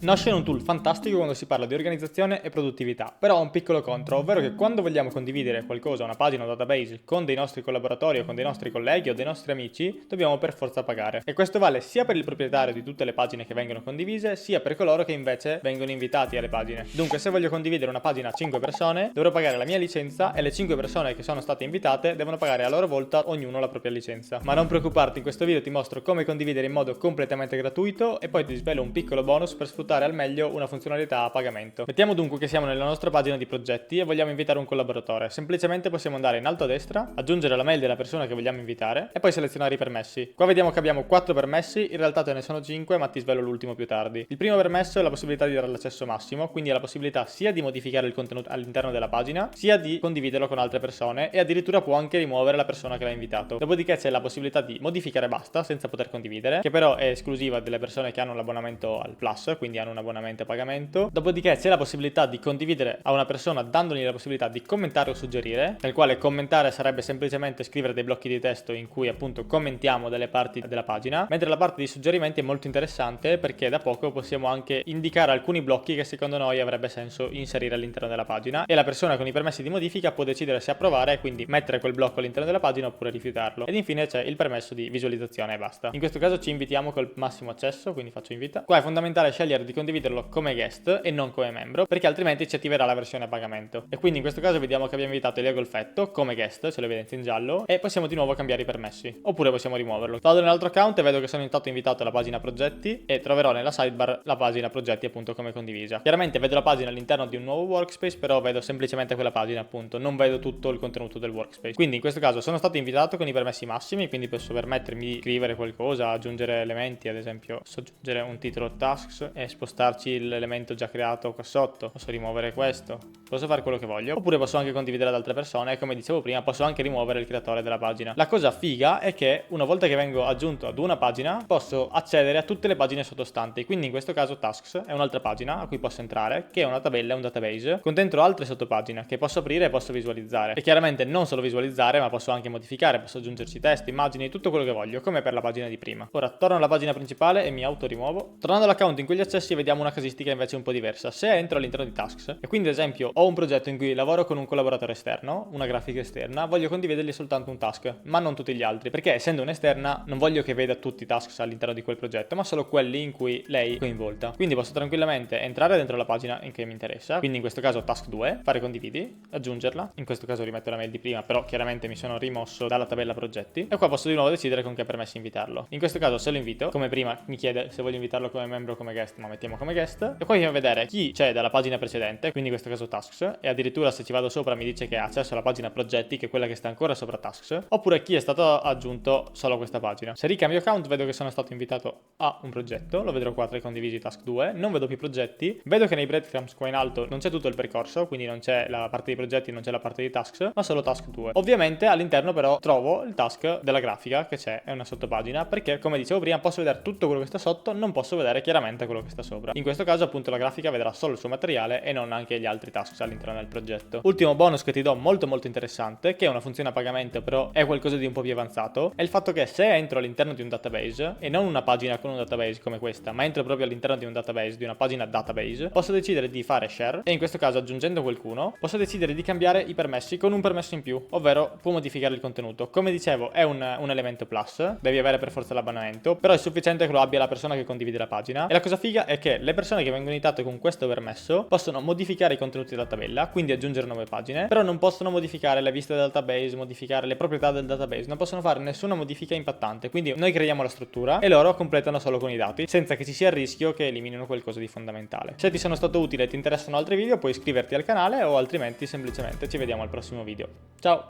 Notion è un tool fantastico quando si parla di organizzazione e produttività, però ha un piccolo contro, ovvero che quando vogliamo condividere qualcosa, una pagina o un database, con dei nostri collaboratori o con dei nostri colleghi o dei nostri amici, dobbiamo per forza pagare. E questo vale sia per il proprietario di tutte le pagine che vengono condivise, sia per coloro che invece vengono invitati alle pagine. Dunque, se voglio condividere una pagina a 5 persone, dovrò pagare la mia licenza e le 5 persone che sono state invitate devono pagare a loro volta ognuno la propria licenza. Ma non preoccuparti, in questo video ti mostro come condividere in modo completamente gratuito e poi ti svelo un piccolo bonus per sfruttare al meglio una funzionalità a pagamento. Mettiamo dunque che siamo nella nostra pagina di progetti e vogliamo invitare un collaboratore. Semplicemente possiamo andare in alto a destra, aggiungere la mail della persona che vogliamo invitare e poi selezionare i permessi. Qua vediamo che abbiamo 4 permessi, in realtà ce ne sono 5, ma ti svelo l'ultimo più tardi. Il primo permesso è la possibilità di dare l'accesso massimo, quindi è la possibilità sia di modificare il contenuto all'interno della pagina, sia di condividerlo con altre persone e addirittura può anche rimuovere la persona che l'ha invitato. Dopodiché c'è la possibilità di modificare e basta, senza poter condividere, che però è esclusiva delle persone che hanno l'abbonamento al Plus, quindi hanno un abbonamento a pagamento. Dopodiché c'è la possibilità di condividere a una persona dandogli la possibilità di commentare o suggerire, nel quale commentare sarebbe semplicemente scrivere dei blocchi di testo in cui appunto commentiamo delle parti della pagina, mentre la parte di suggerimenti è molto interessante perché da poco possiamo anche indicare alcuni blocchi che secondo noi avrebbe senso inserire all'interno della pagina e la persona con i permessi di modifica può decidere se approvare e quindi mettere quel blocco all'interno della pagina oppure rifiutarlo. Ed infine c'è il permesso di visualizzazione e basta. In questo caso ci invitiamo col massimo accesso, quindi faccio invita. Qua è fondamentale scegliere di condividerlo come guest e non come membro, perché altrimenti ci attiverà la versione a pagamento. E quindi in questo caso vediamo che abbiamo invitato Elia Golfetto come guest, ce lo vedete in giallo, e possiamo di nuovo cambiare i permessi, oppure possiamo rimuoverlo. Vado nell'altro account e vedo che sono intanto invitato alla pagina progetti e troverò nella sidebar la pagina progetti appunto come condivisa. Chiaramente vedo la pagina all'interno di un nuovo workspace, però vedo semplicemente quella pagina appunto, non vedo tutto il contenuto del workspace. Quindi in questo caso sono stato invitato con i permessi massimi, quindi posso permettermi di scrivere qualcosa, aggiungere elementi, ad esempio posso aggiungere un titolo tasks e spostarci l'elemento già creato qua sotto, posso rimuovere questo, posso fare quello che voglio, oppure posso anche condividere ad altre persone e come dicevo prima posso anche rimuovere il creatore della pagina. La cosa figa è che una volta che vengo aggiunto ad una pagina posso accedere a tutte le pagine sottostanti, quindi in questo caso tasks è un'altra pagina a cui posso entrare che è una tabella, un database con dentro altre sottopagine che posso aprire e posso visualizzare e chiaramente non solo visualizzare ma posso anche modificare, posso aggiungerci test, immagini, tutto quello che voglio come per la pagina di prima. Ora torno alla pagina principale e mi autorimuovo. Tornando all'account in quegli accessi vediamo una casistica invece un po' diversa. Se entro all'interno di tasks e quindi ad esempio ho un progetto in cui lavoro con un collaboratore esterno, una grafica esterna, voglio condividergli soltanto un task ma non tutti gli altri, perché essendo un'esterna non voglio che veda tutti i tasks all'interno di quel progetto ma solo quelli in cui lei è coinvolta. Quindi posso tranquillamente entrare dentro la pagina in che mi interessa, quindi in questo caso task 2, fare condividi, aggiungerla, in questo caso rimetto la mail di prima però chiaramente mi sono rimosso dalla tabella progetti e qua posso di nuovo decidere con che permessi invitarlo. In questo caso se lo invito, come prima mi chiede se voglio invitarlo come membro o come guest, ma mettiamo come guest e poi andiamo a vedere chi c'è dalla pagina precedente, quindi in questo caso tasks, e addirittura se ci vado sopra mi dice che ha accesso alla pagina progetti, che è quella che sta ancora sopra tasks, oppure chi è stato aggiunto solo a questa pagina. Se ricambio account vedo che sono stato invitato a un progetto, lo vedrò qua tra i condivisi task 2, non vedo più progetti, vedo che nei breadcrumbs qua in alto non c'è tutto il percorso, quindi non c'è la parte dei progetti, non c'è la parte di tasks, ma solo task 2. Ovviamente all'interno però trovo il task della grafica che c'è, è una sottopagina, perché come dicevo prima posso vedere tutto quello che sta sotto, non posso vedere chiaramente quello che sta sopra. In questo caso appunto la grafica vedrà solo il suo materiale e non anche gli altri tasks all'interno del progetto. Ultimo bonus che ti do molto interessante, che è una funzione a pagamento però è qualcosa di un po' più avanzato, è il fatto che se entro all'interno di un database e non una pagina con un database come questa, ma entro proprio all'interno di un database, di una pagina database, posso decidere di fare share e in questo caso aggiungendo qualcuno posso decidere di cambiare i permessi con un permesso in più, ovvero può modificare il contenuto. Come dicevo è un elemento plus, devi avere per forza l'abbonamento, però è sufficiente che lo abbia la persona che condivide la pagina e la cosa figa è che le persone che vengono invitate con questo permesso possono modificare i contenuti della tabella, quindi aggiungere nuove pagine, però non possono modificare le viste del database, modificare le proprietà del database, non possono fare nessuna modifica impattante, quindi noi creiamo la struttura e loro completano solo con i dati, senza che ci sia il rischio che eliminino qualcosa di fondamentale. Se ti sono stato utile e ti interessano altri video puoi iscriverti al canale o altrimenti semplicemente ci vediamo al prossimo video. Ciao!